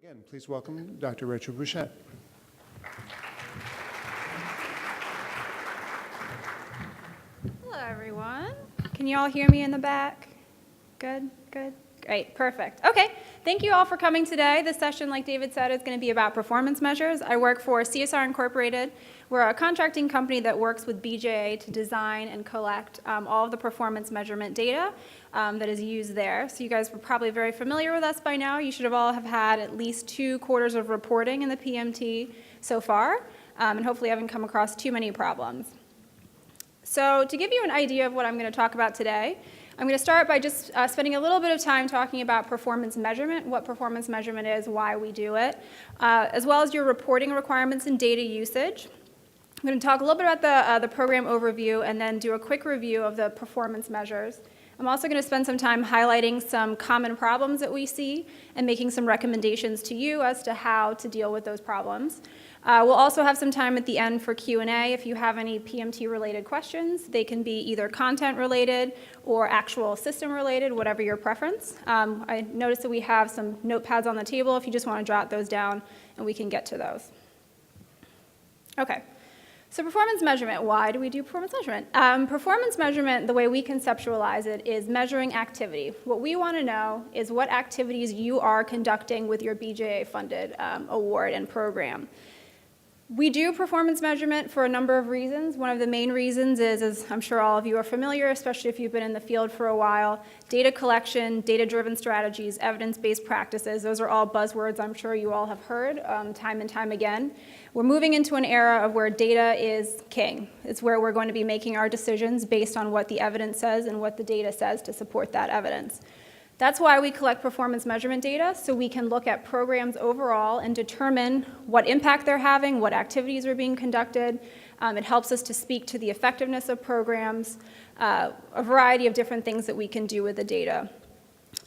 Again, please welcome Dr. Rachel Bouchette. Hello, everyone. Can you all hear me in the back? Good, good. Great, perfect. Okay, thank you all for coming today. This session, like David said, is going to be about performance measures. I work for CSR Incorporated. We're a contracting company that works with BJA to design and collect all of the performance measurement data that is used there. So you guys were probably very familiar with us by now. You should have all have had at least 2 quarters of reporting in the PMT so far, and hopefully haven't come across too many problems. So to give you an idea of what I'm going to talk about today, I'm going to start by just spending a little bit of time talking about performance measurement, what performance measurement is, why we do it, as well as your reporting requirements and data usage. I'm going to talk a little bit about the program overview and then do a quick review of the performance measures. I'm also going to spend some time highlighting some common problems that we see and making some recommendations to you as to how to deal with those problems. We'll also have some time at the end for Q&A. If you have any PMT-related questions, they can be either content-related or actual system-related, whatever your preference. I noticed that we have some notepads on the table if you just want to jot those down, and we can get to those. Okay. So performance measurement, why do we do performance measurement? Performance measurement, the way we conceptualize it, is measuring activity. What we want to know is what activities you are conducting with your BJA-funded award and program. We do performance measurement for a number of reasons. One of the main reasons is, as I'm sure all of you are familiar, especially if you've been in the field for a while, data collection, data-driven strategies, evidence-based practices. Those are all buzzwords I'm sure you all have heard time and time again. We're moving into an era of where data is king. It's where we're going to be making our decisions based on what the evidence says and what the data says to support that evidence. That's why we collect performance measurement data, so we can look at programs overall and determine what impact they're having, what activities are being conducted. It helps us to speak to the effectiveness of programs, a variety of different things that we can do with the data.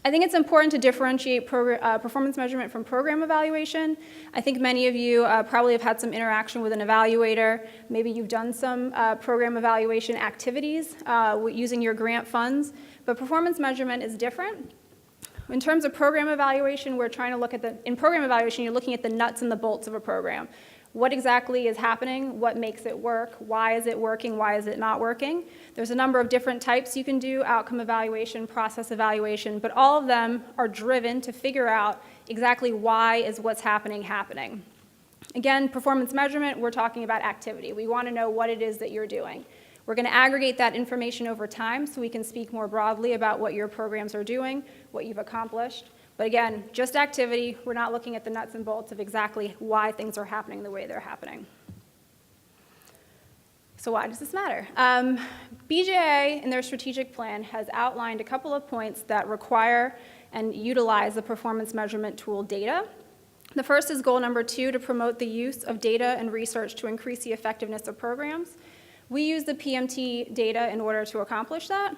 I think it's important to differentiate performance measurement from program evaluation. I think many of you probably have had some interaction with an evaluator. Maybe you've done some program evaluation activities using your grant funds, but performance measurement is different. In terms of program evaluation, we're trying to look at in program evaluation, you're looking at the nuts and the bolts of a program. What exactly is happening? What makes it work? Why is it working? Why is it not working? There's a number of different types you can do, outcome evaluation, process evaluation, but all of them are driven to figure out exactly why is what's happening. Again, performance measurement, we're talking about activity. We want to know what it is that you're doing. We're going to aggregate that information over time so we can speak more broadly about what your programs are doing, what you've accomplished. But again, just activity. We're not looking at the nuts and bolts of exactly why things are happening the way they're happening. So why does this matter? BJA, in their strategic plan, has outlined a couple of points that require and utilize the performance measurement tool data. The first is goal number 2, to promote the use of data and research to increase the effectiveness of programs. We use the PMT data in order to accomplish that.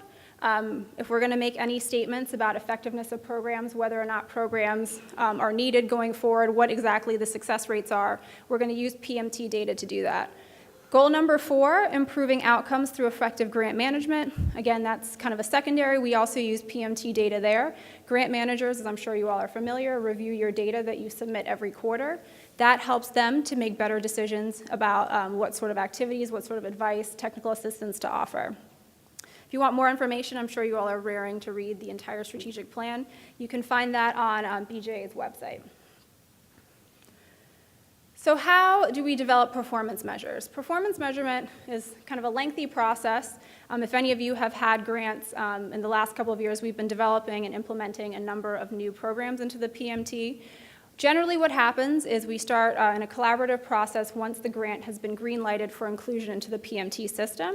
If we're going to make any statements about effectiveness of programs, whether or not programs are needed going forward, what exactly the success rates are, we're going to use PMT data to do that. Goal number 4, improving outcomes through effective grant management. Again, that's kind of a secondary. We also use PMT data there. Grant managers, as I'm sure you all are familiar, review your data that you submit every quarter. That helps them to make better decisions about what sort of activities, what sort of advice, technical assistance to offer. If you want more information, I'm sure you all are raring to read the entire strategic plan. You can find that on BJA's website. So how do we develop performance measures? Performance measurement is kind of a lengthy process. If any of you have had grants in the last couple of years, we've been developing and implementing a number of new programs into the PMT. Generally what happens is we start in a collaborative process once the grant has been green-lighted for inclusion into the PMT system.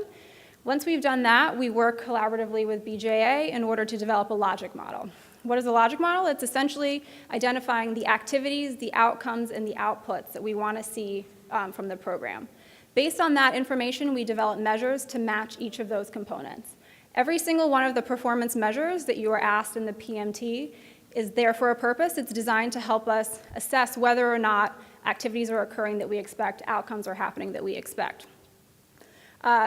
Once we've done that, we work collaboratively with BJA in order to develop a logic model. What is a logic model? It's essentially identifying the activities, the outcomes, and the outputs that we want to see from the program. Based on that information, we develop measures to match each of those components. Every single one of the performance measures that you are asked in the PMT is there for a purpose. It's designed to help us assess whether or not activities are occurring that we expect, outcomes are happening that we expect.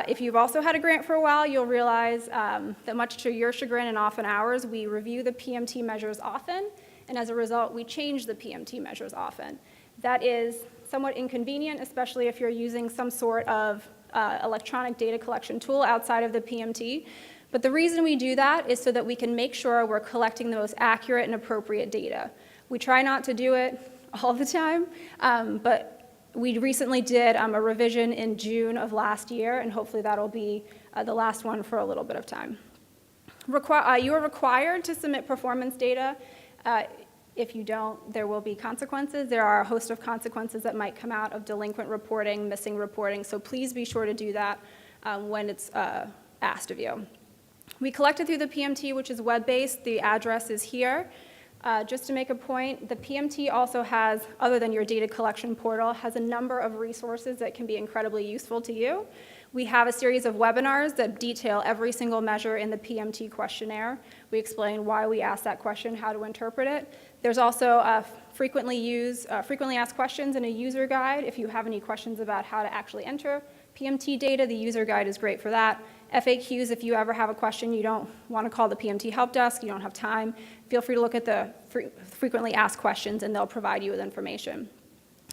If you've also had a grant for a while, you'll realize that much to your chagrin and often ours, we review the PMT measures often, and as a result, we change the PMT measures often. That is somewhat inconvenient, especially if you're using some sort of electronic data collection tool outside of the PMT. But the reason we do that is so that we can make sure we're collecting the most accurate and appropriate data. We try not to do it all the time, but we recently did a revision in June of last year, and hopefully that'll be the last one for a little bit of time. You are required to submit performance data. If you don't, there will be consequences. There are a host of consequences that might come out of delinquent reporting, missing reporting, so please be sure to do that when it's asked of you. We collect it through the PMT, which is web-based. The address is here. Just to make a point, the PMT also has, other than your data collection portal, has a number of resources that can be incredibly useful to you. We have a series of webinars that detail every single measure in the PMT questionnaire. We explain why we ask that question, how to interpret it. There's also frequently asked questions in a user guide. If you have any questions about how to actually enter PMT data, the user guide is great for that. FAQs, if you ever have a question, you don't want to call the PMT help desk, you don't have time, feel free to look at the frequently asked questions and they'll provide you with information.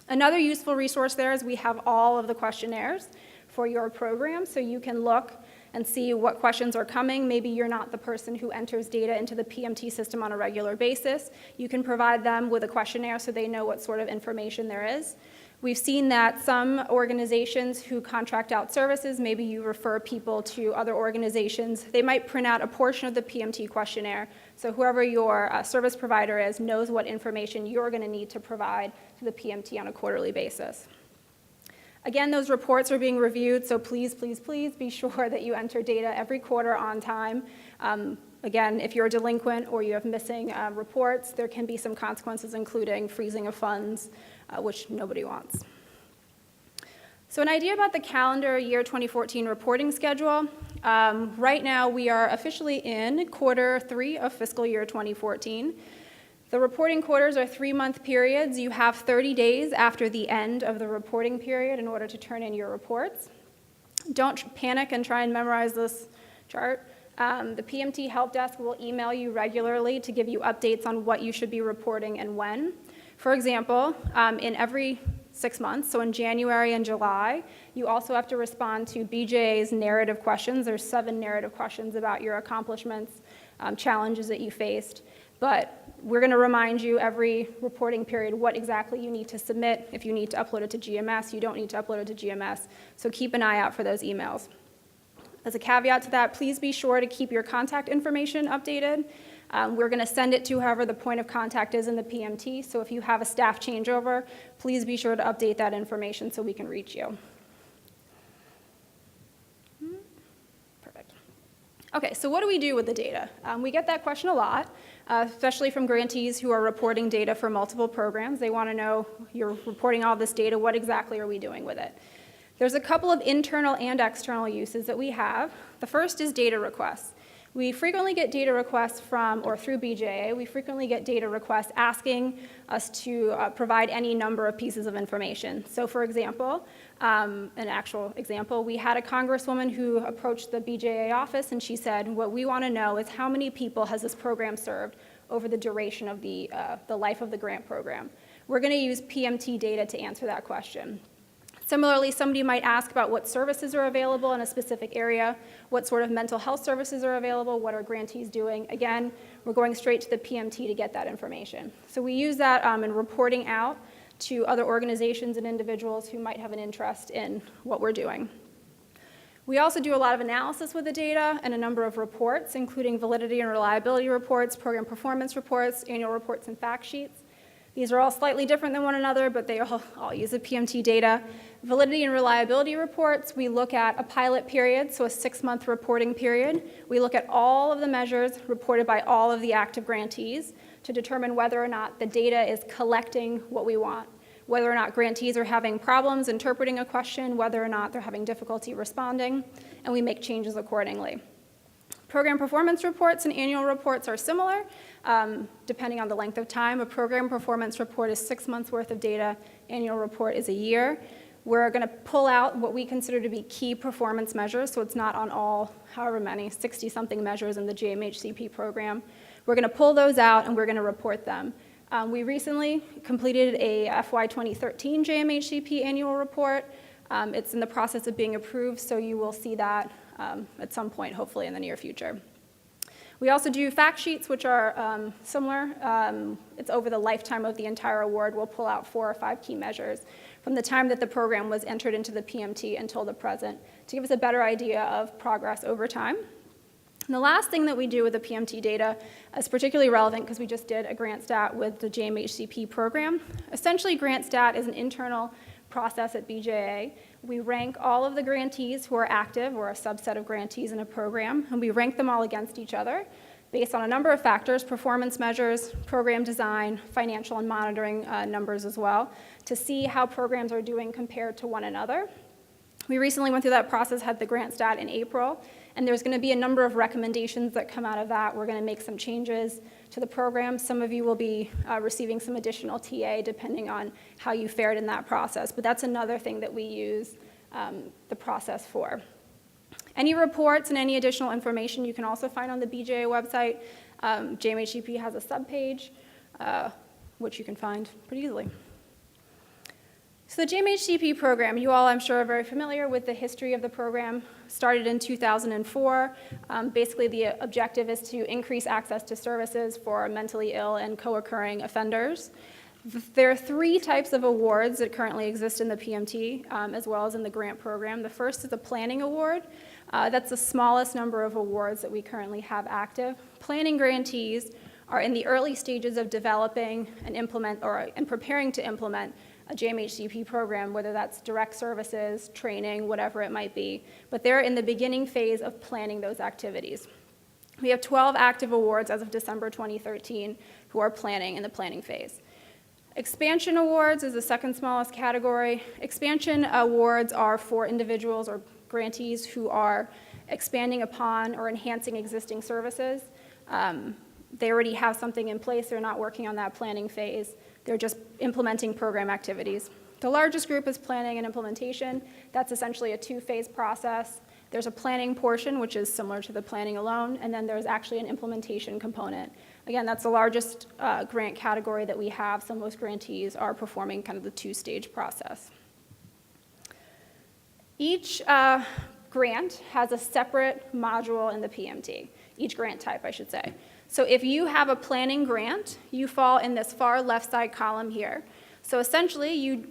Another useful resource there is we have all of the questionnaires for your program, so you can look and see what questions are coming. Maybe you're not the person who enters data into the PMT system on a regular basis. You can provide them with a questionnaire so they know what sort of information there is. We've seen that some organizations who contract out services, maybe you refer people to other organizations, they might print out a portion of the PMT questionnaire, so whoever your service provider is knows what information you're going to need to provide to the PMT on a quarterly basis. Again, those reports are being reviewed, so please, please, please be sure that you enter data every quarter on time. Again, if you're a delinquent or you have missing reports, there can be some consequences, including freezing of funds, which nobody wants. So an idea about the calendar year 2014 reporting schedule. Right now, we are officially in quarter 3 of fiscal year 2014. The reporting quarters are 3-month periods. You have 30 days after the end of the reporting period in order to turn in your reports. Don't panic and try and memorize this chart. The PMT help desk will email you regularly to give you updates on what you should be reporting and when. For example, in every 6 months, so in January and July, you also have to respond to BJA's narrative questions. There's 7 narrative questions about your accomplishments, challenges that you faced. But we're going to remind you every reporting period what exactly you need to submit. If you need to upload it to GMS, you don't need to upload it to GMS. So keep an eye out for those emails. As a caveat to that, please be sure to keep your contact information updated. We're going to send it to whoever the point of contact is in the PMT. So if you have a staff changeover, please be sure to update that information so we can reach you. Perfect. Okay, so what do we do with the data? We get that question a lot, especially from grantees who are reporting data for multiple programs. They want to know, you're reporting all this data, what exactly are we doing with it? There's a couple of internal and external uses that we have. The first is data requests. We frequently get data requests from, or through BJA, we frequently get data requests asking us to provide any number of pieces of information. So for example, an actual example, we had a congresswoman who approached the BJA office and she said, what we want to know is how many people has this program served over the duration of the life of the grant program. We're going to use PMT data to answer that question. Similarly, somebody might ask about what services are available in a specific area, what sort of mental health services are available, what are grantees doing. Again, we're going straight to the PMT to get that information. So we use that in reporting out to other organizations and individuals who might have an interest in what we're doing. We also do a lot of analysis with the data and a number of reports, including validity and reliability reports, program performance reports, annual reports, and fact sheets. These are all slightly different than one another, but they all use the PMT data. Validity and reliability reports, we look at a pilot period, so a 6-month reporting period. We look at all of the measures reported by all of the active grantees to determine whether or not the data is collecting what we want, whether or not grantees are having problems interpreting a question, whether or not they're having difficulty responding, and we make changes accordingly. Program performance reports and annual reports are similar, depending on the length of time. A program performance report is 6 months worth of data. Annual report is a year. We're going to pull out what we consider to be key performance measures, so it's not on all, however many, 60-something measures in the JMHCP program. We're going to pull those out and we're going to report them. We recently completed a FY 2013 JMHCP annual report. It's in the process of being approved, so you will see that at some point, hopefully in the near future. We also do fact sheets, which are similar. It's over the lifetime of the entire award. We'll pull out 4 or 5 key measures from the time that the program was entered into the PMT until the present to give us a better idea of progress over time. And the last thing that we do with the PMT data is particularly relevant because we just did a grant stat with the JMHCP program. Essentially, grant stat is an internal process at BJA. We rank all of the grantees who are active, or a subset of grantees in a program, and we rank them all against each other based on a number of factors: performance measures, program design, financial and monitoring numbers as well, to see how programs are doing compared to one another. We recently went through that process, had the grant stat in April, and there's going to be a number of recommendations that come out of that. We're going to make some changes to the program. Some of you will be receiving some additional TA depending on how you fared in that process, but that's another thing that we use the process for. Any reports and any additional information you can also find on the BJA website. JMHCP has a subpage, which you can find pretty easily. So the JMHCP program, you all I'm sure are very familiar with the history of the program. Started in 2004. Basically the objective is to increase access to services for mentally ill and co-occurring offenders. There are 3 types of awards that currently exist in the PMT, as well as in the grant program. The first is the planning award. That's the smallest number of awards that we currently have active. Planning grantees are in the early stages of developing and preparing to implement a JMHCP program, whether that's direct services, training, whatever it might be. But they're in the beginning phase of planning those activities. We have 12 active awards as of December 2013 who are planning in the planning phase. Expansion awards is the second smallest category. Expansion awards are for individuals or grantees who are expanding upon or enhancing existing services. They already have something in place. They're not working on that planning phase. They're just implementing program activities. The largest group is planning and implementation. That's essentially a 2-phase process. There's a planning portion, which is similar to the planning alone, and then there's actually an implementation component. Again, that's the largest grant category that we have, so most grantees are performing kind of the 2-stage process. Each grant has a separate module in the PMT, each grant type, I should say. So if you have a planning grant, you fall in this far left side column here. So essentially, you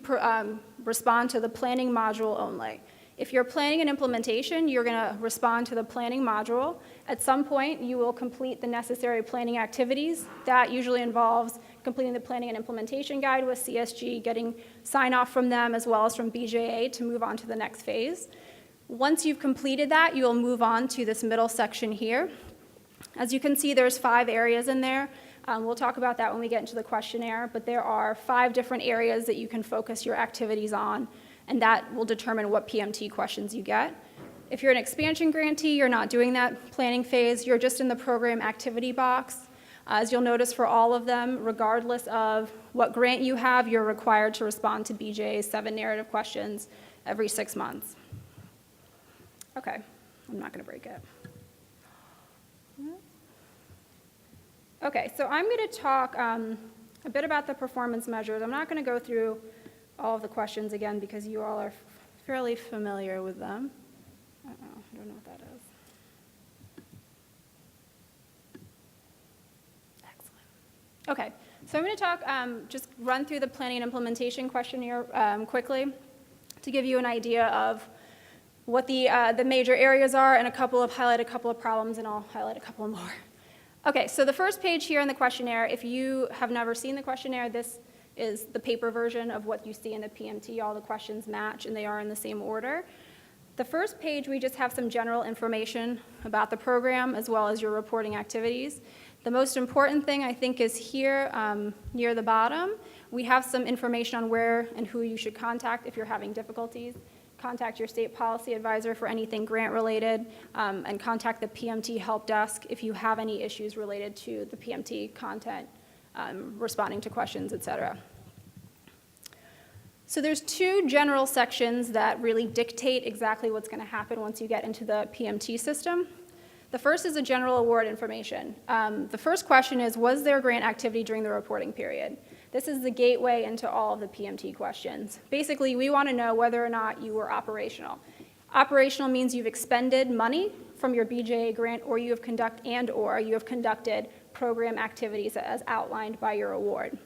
respond to the planning module only. If you're planning an implementation, you're going to respond to the planning module. At some point, you will complete the necessary planning activities. That usually involves completing the planning and implementation guide with CSG, getting sign-off from them as well as from BJA to move on to the next phase. Once you've completed that, you'll move on to this middle section here. As you can see, there's 5 areas in there. We'll talk about that when we get into the questionnaire, but there are 5 different areas that you can focus your activities on, and that will determine what PMT questions you get. If you're an expansion grantee, you're not doing that planning phase. You're just in the program activity box. As you'll notice for all of them, regardless of what grant you have, you're required to respond to BJA's 7 narrative questions every 6 months. Okay, I'm not going to break it. Okay, so I'm going to talk a bit about the performance measures. I'm not going to go through all of the questions again because you all are fairly familiar with them. I don't know what that is. Excellent. Okay, so I'm going to talk, just run through the planning and implementation questionnaire quickly to give you an idea of what the major areas are and highlight a couple of problems, and I'll highlight a couple more. Okay, so the first page here in the questionnaire, if you have never seen the questionnaire, this is the paper version of what you see in the PMT. All the questions match, and they are in the same order. The first page, we just have some general information about the program as well as your reporting activities. The most important thing, I think, is here near the bottom. We have some information on where and who you should contact if you're having difficulties. Contact your state policy advisor for anything grant-related, and contact the PMT help desk if you have any issues related to the PMT content, responding to questions, et cetera. So there's 2 general sections that really dictate exactly what's going to happen once you get into the PMT system. The first is a general award information. The first question is, was there grant activity during the reporting period? This is the gateway into all of the PMT questions. Basically, we want to know whether or not you were operational. Operational means you've expended money from your BJA grant, or you have conducted program activities as outlined by your award.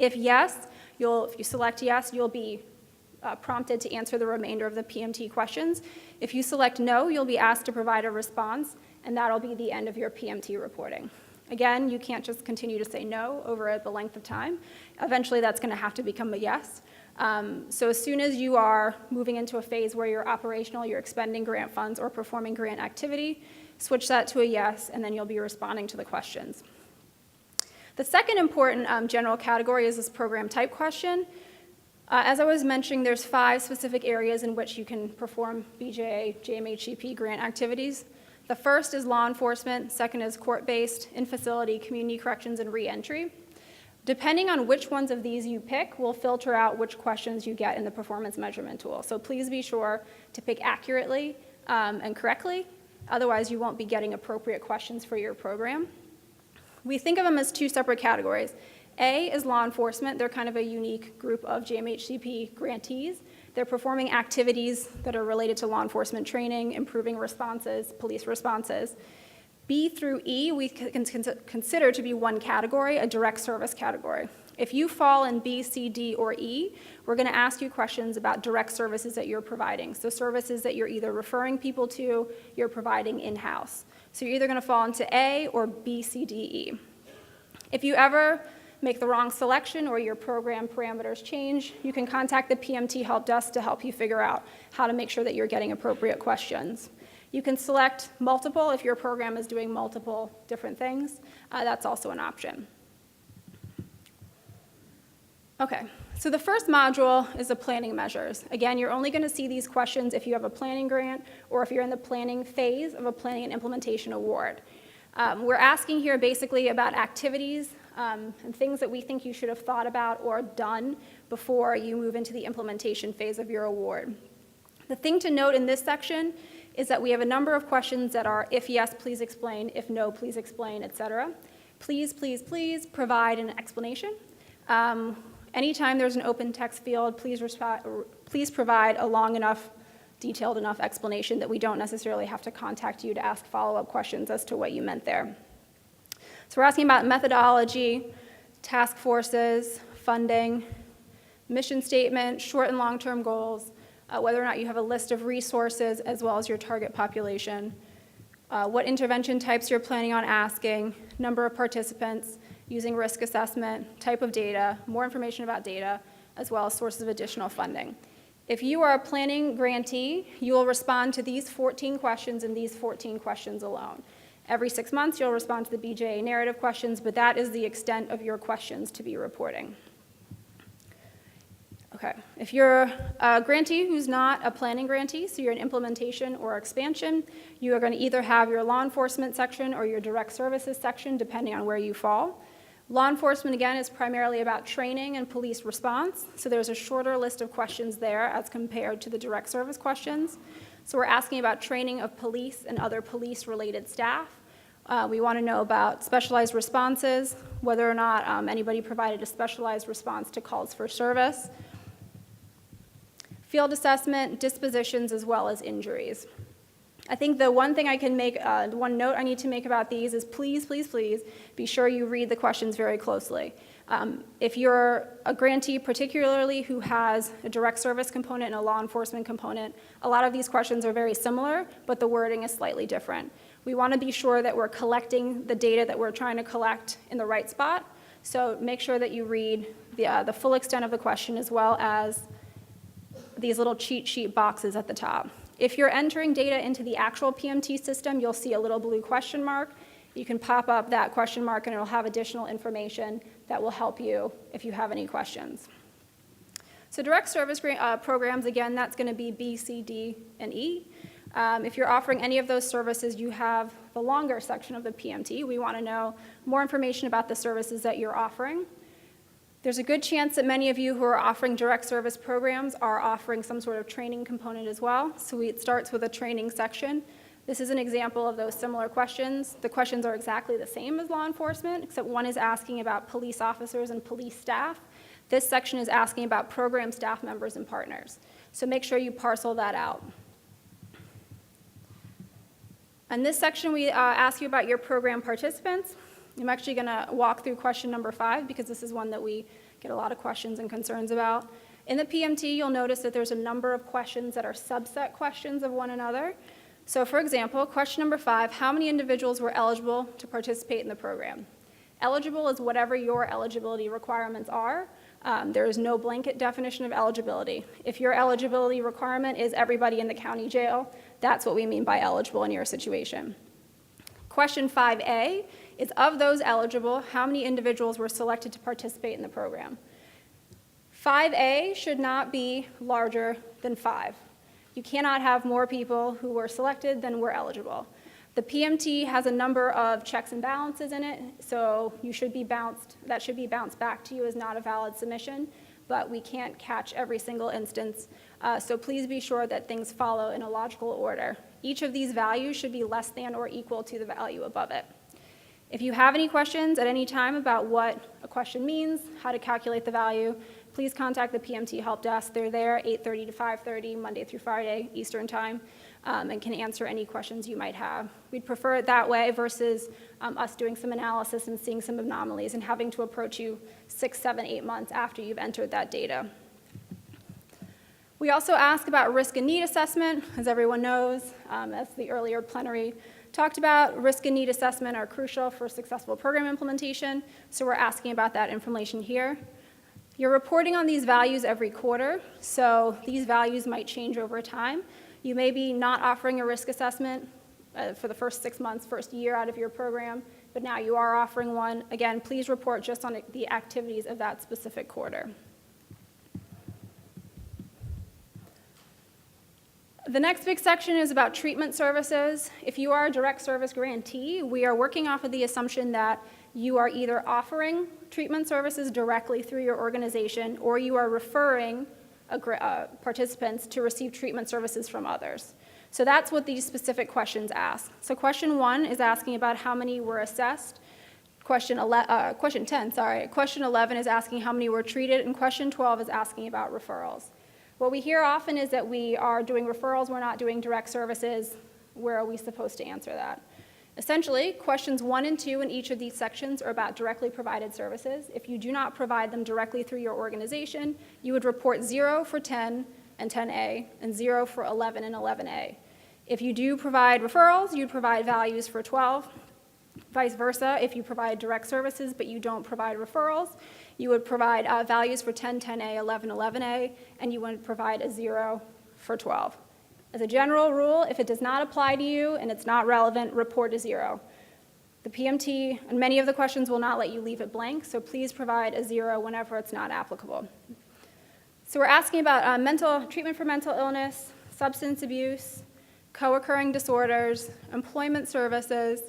If yes, if you select yes, you'll be prompted to answer the remainder of the PMT questions. If you select no, you'll be asked to provide a response, and that'll be the end of your PMT reporting. Again, you can't just continue to say no over the length of time. Eventually, that's going to have to become a yes. So as soon as you are moving into a phase where you're operational, you're expending grant funds or performing grant activity, switch that to a yes, and then you'll be responding to the questions. The second important general category is this program type question. As I was mentioning, there's 5 specific areas in which you can perform BJA, JMHCP grant activities. The first is law enforcement, second is court-based, in-facility, community corrections, and reentry. Depending on which ones of these you pick, will filter out which questions you get in the performance measurement tool. So please be sure to pick accurately and correctly, otherwise you won't be getting appropriate questions for your program. We think of them as 2 separate categories. A is law enforcement. They're kind of a unique group of JMHCP grantees. They're performing activities that are related to law enforcement training, improving responses, police responses. B through E we can consider to be one category, a direct service category. If you fall in B, C, D, or E, we're going to ask you questions about direct services that you're providing. So services that you're either referring people to, you're providing in-house. So you're either going to fall into A or B, C, D, E. If you ever make the wrong selection or your program parameters change, you can contact the PMT help desk to help you figure out how to make sure that you're getting appropriate questions. You can select multiple if your program is doing multiple different things. That's also an option. Okay, so the first module is the planning measures. Again, you're only going to see these questions if you have a planning grant or if you're in the planning phase of a planning and implementation award. We're asking here basically about activities and things that we think you should have thought about or done before you move into the implementation phase of your award. The thing to note in this section is that we have a number of questions that are if yes, please explain, if no, please explain, etc. Please, please, please provide an explanation. Anytime there's an open text field, please provide a long enough, detailed enough explanation that we don't necessarily have to contact you to ask follow-up questions as to what you meant there. So we're asking about methodology, task forces, funding, mission statement, short and long-term goals, whether or not you have a list of resources as well as your target population, what intervention types you're planning on asking, number of participants, using risk assessment, type of data, more information about data, as well as sources of additional funding. If you are a planning grantee, you will respond to these 14 questions and these 14 questions alone. Every 6 months, you'll respond to the BJA narrative questions, but that is the extent of your questions to be reporting. Okay, if you're a grantee who's not a planning grantee, so you're an implementation or expansion, you are going to either have your law enforcement section or your direct services section, depending on where you fall. Law enforcement, again, is primarily about training and police response, so there's a shorter list of questions there as compared to the direct service questions. So we're asking about training of police and other police-related staff. We want to know about specialized responses, whether or not anybody provided a specialized response to calls for service, field assessment, dispositions, as well as injuries. I think the one thing I can make, one note I need to make about these is please, please, please be sure you read the questions very closely. If you're a grantee particularly who has a direct service component and a law enforcement component, a lot of these questions are very similar, but the wording is slightly different. We want to be sure that we're collecting the data that we're trying to collect in the right spot, so make sure that you read the full extent of the question as well as these little cheat sheet boxes at the top. If you're entering data into the actual PMT system, you'll see a little blue question mark. You can pop up that question mark and it'll have additional information that will help you if you have any questions. So direct service programs, again, that's going to be B, C, D, and E. If you're offering any of those services, you have the longer section of the PMT. We want to know more information about the services that you're offering. There's a good chance that many of you who are offering direct service programs are offering some sort of training component as well. So it starts with a training section. This is an example of those similar questions. The questions are exactly the same as law enforcement, except one is asking about police officers and police staff. This section is asking about program staff members and partners. So make sure you parcel that out. In this section, we ask you about your program participants. I'm actually going to walk through question number 5 because this is one that we get a lot of questions and concerns about. In the PMT, you'll notice that there's a number of questions that are subset questions of one another. So for example, question number 5, how many individuals were eligible to participate in the program? Eligible is whatever your eligibility requirements are. There is no blanket definition of eligibility. If your eligibility requirement is everybody in the county jail, that's what we mean by eligible in your situation. Question 5A is, of those eligible, how many individuals were selected to participate in the program? 5A should not be larger than 5. You cannot have more people who were selected than were eligible. The PMT has a number of checks and balances in it, so that should be bounced back to you as not a valid submission, but we can't catch every single instance. So please be sure that things follow in a logical order. Each of these values should be less than or equal to the value above it. If you have any questions at any time about what a question means, how to calculate the value, please contact the PMT help desk. They're there 8:30 to 5:30, Monday through Friday, Eastern time, and can answer any questions you might have. We'd prefer it that way versus us doing some analysis and seeing some anomalies and having to approach you 6, 7, 8 months after you've entered that data. We also ask about risk and need assessment. As everyone knows, as the earlier plenary talked about, risk and need assessment are crucial for successful program implementation, so we're asking about that information here. You're reporting on these values every quarter, so these values might change over time. You may be not offering a risk assessment for the first 6 months, first year out of your program, but now you are offering one. Again, please report just on the activities of that specific quarter. The next big section is about treatment services. If you are a direct service grantee, we are working off of the assumption that you are either offering treatment services directly through your organization or you are referring participants to receive treatment services from others. So that's what these specific questions ask. So question 1 is asking about how many were assessed. Question 11 is asking how many were treated, and question 12 is asking about referrals. What we hear often is that we are doing referrals, we're not doing direct services. Where are we supposed to answer that? Essentially, questions 1 and 2 in each of these sections are about directly provided services. If you do not provide them directly through your organization, you would report 0 for 10 and 10A and 0 for 11 and 11A. If you do provide referrals, you'd provide values for 12. Vice versa, if you provide direct services but you don't provide referrals, you would provide values for 10, 10A, 11, 11A, and you would provide a 0 for 12. As a general rule, if it does not apply to you and it's not relevant, report a 0. The PMT and many of the questions will not let you leave it blank, so please provide a 0 whenever it's not applicable. So we're asking about treatment for mental illness, substance abuse, co-occurring disorders, employment services,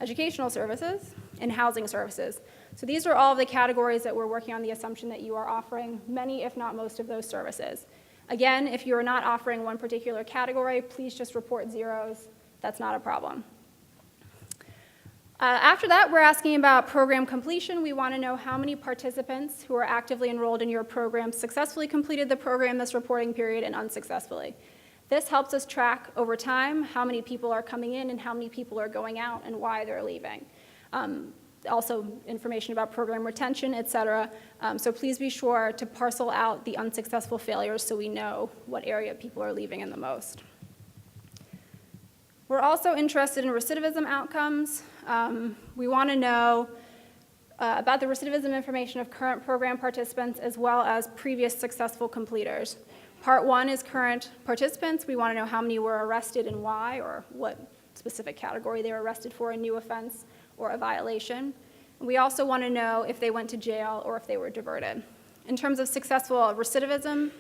educational services, and housing services. So these are all of the categories that we're working on the assumption that you are offering many, if not most, of those services. Again, if you are not offering one particular category, please just report 0s. That's not a problem. After that, we're asking about program completion. We want to know how many participants who are actively enrolled in your program successfully completed the program this reporting period and unsuccessfully. This helps us track over time how many people are coming in and how many people are going out and why they're leaving. Also information about program retention, et cetera. So please be sure to parcel out the unsuccessful failures so we know what area people are leaving in the most. We're also interested in recidivism outcomes. We want to know about the recidivism information of current program participants as well as previous successful completers. Part 1 is current participants. We want to know how many were arrested and why, or what specific category they were arrested for, a new offense or a violation. We also want to know if they went to jail or if they were diverted. In terms of successful recidivism,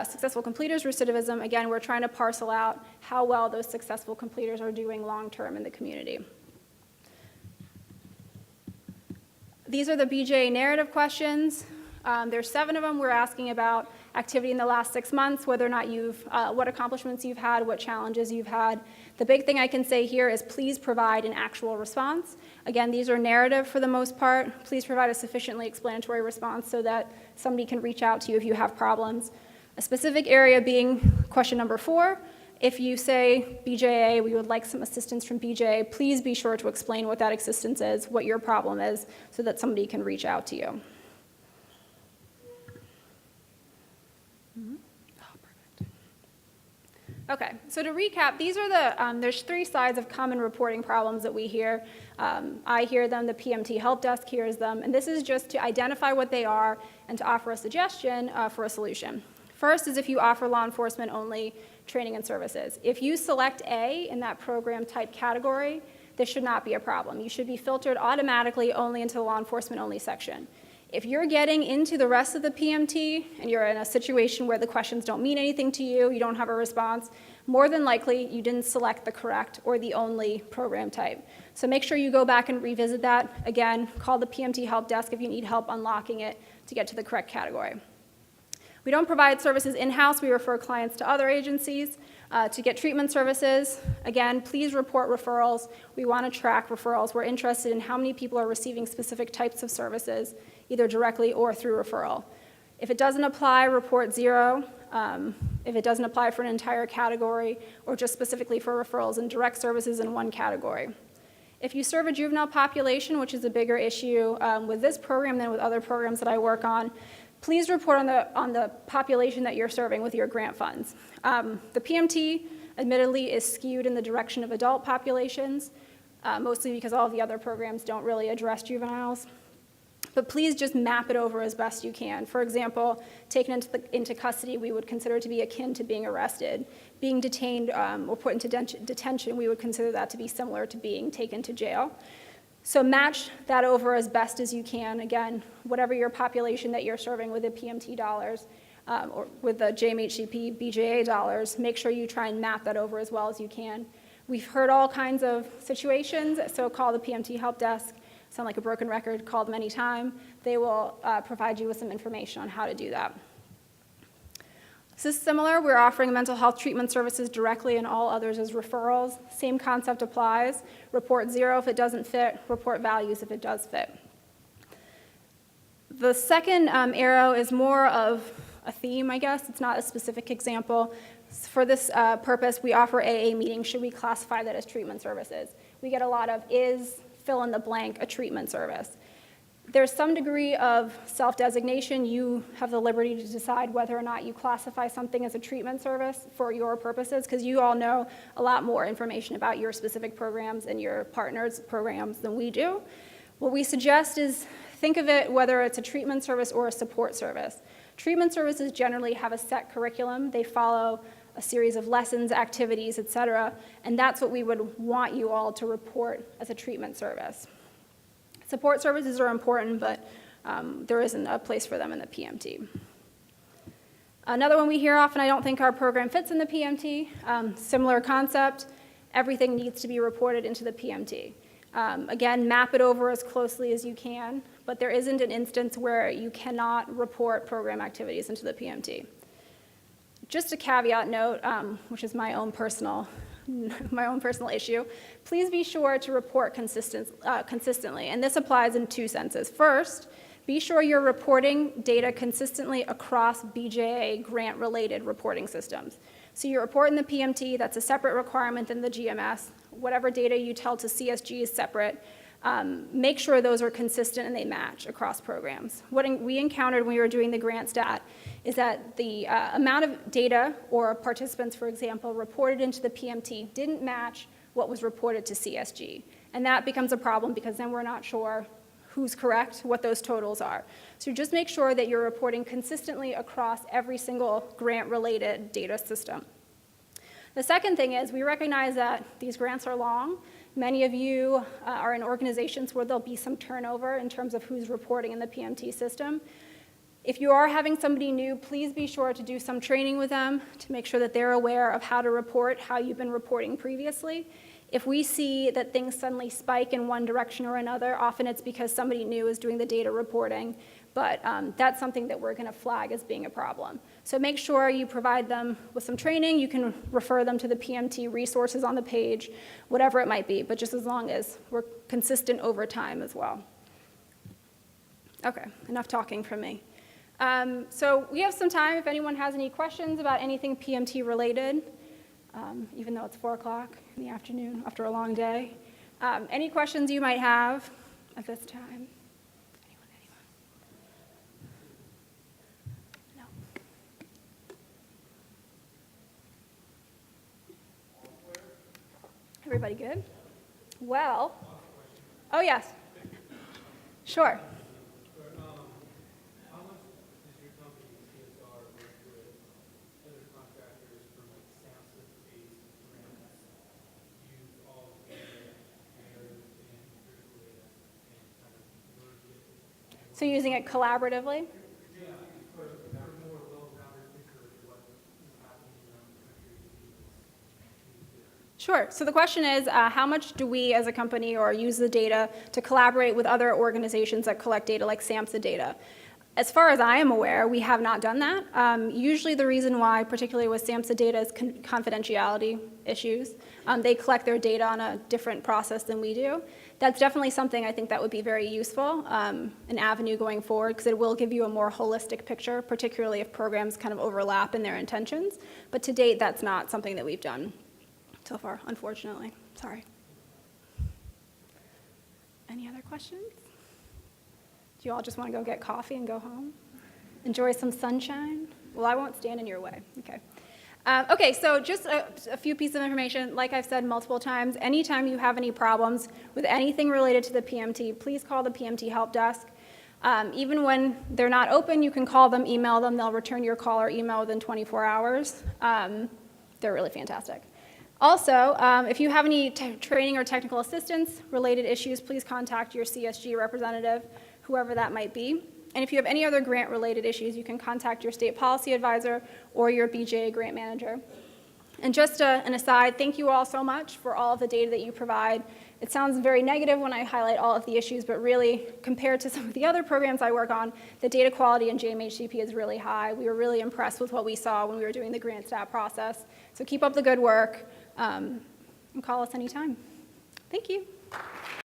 successful completers recidivism, again, we're trying to parcel out how well those successful completers are doing long-term in the community. These are the BJA narrative questions. There's 7 of them. We're asking about activity in the last 6 months, whether or not what accomplishments you've had, what challenges you've had. The big thing I can say here is please provide an actual response. Again, these are narrative for the most part. Please provide a sufficiently explanatory response so that somebody can reach out to you if you have problems. A specific area being question number 4. If you say, BJA, we would like some assistance from BJA, please be sure to explain what that assistance is, what your problem is, so that somebody can reach out to you. Okay, so to recap, these are there's 3 sides of common reporting problems that we hear. I hear them, the PMT help desk hears them, and this is just to identify what they are and to offer a suggestion for a solution. First is if you offer law enforcement only training and services. If you select A in that program type category, this should not be a problem. You should be filtered automatically only into the law enforcement only section. If you're getting into the rest of the PMT and you're in a situation where the questions don't mean anything to you, you don't have a response, more than likely you didn't select the correct or the only program type. So make sure you go back and revisit that. Again, call the PMT help desk if you need help unlocking it to get to the correct category. We don't provide services in-house. We refer clients to other agencies to get treatment services. Again, please report referrals. We want to track referrals. We're interested in how many people are receiving specific types of services, either directly or through referral. If it doesn't apply, report 0. If it doesn't apply for an entire category or just specifically for referrals and direct services in one category. If you serve a juvenile population, which is a bigger issue with this program than with other programs that I work on, please report on the population that you're serving with your grant funds. The PMT, admittedly, is skewed in the direction of adult populations, mostly because all of the other programs don't really address juveniles. But please just map it over as best you can. For example, taken into custody, we would consider to be akin to being arrested. Being detained or put into detention, we would consider that to be similar to being taken to jail. So match that over as best as you can. Again, whatever your population that you're serving with the PMT dollars or with the JMHCP, BJA dollars, make sure you try and map that over as well as you can. We've heard all kinds of situations, so call the PMT help desk. Sound like a broken record, call them anytime. They will provide you with some information on how to do that. This is similar. We're offering mental health treatment services directly and all others as referrals. Same concept applies. Report 0 if it doesn't fit. Report values if it does fit. The second arrow is more of a theme, I guess. It's not a specific example. For this purpose, we offer AA meetings. Should we classify that as treatment services? We get a lot of is, fill in the blank, a treatment service. There's some degree of self-designation. You have the liberty to decide whether or not you classify something as a treatment service for your purposes, because you all know a lot more information about your specific programs and your partners' programs than we do. What we suggest is think of it whether it's a treatment service or a support service. Treatment services generally have a set curriculum. They follow a series of lessons, activities, et cetera, and that's what we would want you all to report as a treatment service. Support services are important, but there isn't a place for them in the PMT. Another one we hear often, I don't think our program fits in the PMT. Similar concept, everything needs to be reported into the PMT. Again, map it over as closely as you can, but there isn't an instance where you cannot report program activities into the PMT. Just a caveat note, which is my own personal issue, please be sure to report consistently, and this applies in 2 senses. First, be sure you're reporting data consistently across BJA grant-related reporting systems. So you report in the PMT, that's a separate requirement than the GMS. Whatever data you tell to CSG is separate. Make sure those are consistent and they match across programs. What we encountered when we were doing the grant stat is that the amount of data or participants, for example, reported into the PMT didn't match what was reported to CSG. And that becomes a problem because then we're not sure who's correct, what those totals are. So just make sure that you're reporting consistently across every single grant-related data system. The second thing is we recognize that these grants are long. Many of you are in organizations where there'll be some turnover in terms of who's reporting in the PMT system. If you are having somebody new, please be sure to do some training with them to make sure that they're aware of how to report, how you've been reporting previously. If we see that things suddenly spike in one direction or another, often it's because somebody new is doing the data reporting, but that's something that we're going to flag as being a problem. So make sure you provide them with some training. You can refer them to the PMT resources on the page, whatever it might be, but just as long as we're consistent over time as well. Okay, enough talking from me. So we have some time if anyone has any questions about anything PMT related, even though it's 4 o'clock in the afternoon after a long day. Any questions you might have at this time? Anyone? No. Everybody good? Well, oh yes. Sure. So using it collaboratively? Sure. So the question is, how much do we as a company or use the data to collaborate with other organizations that collect data like SAMHSA data? As far as I am aware, we have not done that. Usually the reason why, particularly with SAMHSA data, is confidentiality issues. They collect their data on a different process than we do. That's definitely something I think that would be very useful, an avenue going forward, because it will give you a more holistic picture, particularly if programs kind of overlap in their intentions. But to date, that's not something that we've done so far, unfortunately. Sorry. Any other questions? Do you all just want to go get coffee and go home? Enjoy some sunshine? Well, I won't stand in your way. Okay. Okay, so just a few pieces of information. Like I've said multiple times, anytime you have any problems with anything related to the PMT, please call the PMT help desk. Even when they're not open, you can call them, email them. They'll return your call or email within 24 hours. They're really fantastic. Also, if you have any training or technical assistance related issues, please contact your CSG representative, whoever that might be. And if you have any other grant-related issues, you can contact your state policy advisor or your BJA grant manager. And just an aside, thank you all so much for all of the data that you provide. It sounds very negative when I highlight all of the issues, but really, compared to some of the other programs I work on, the data quality in JMHCP is really high. We were really impressed with what we saw when we were doing the grant stat process. So keep up the good work and call us anytime. Thank you.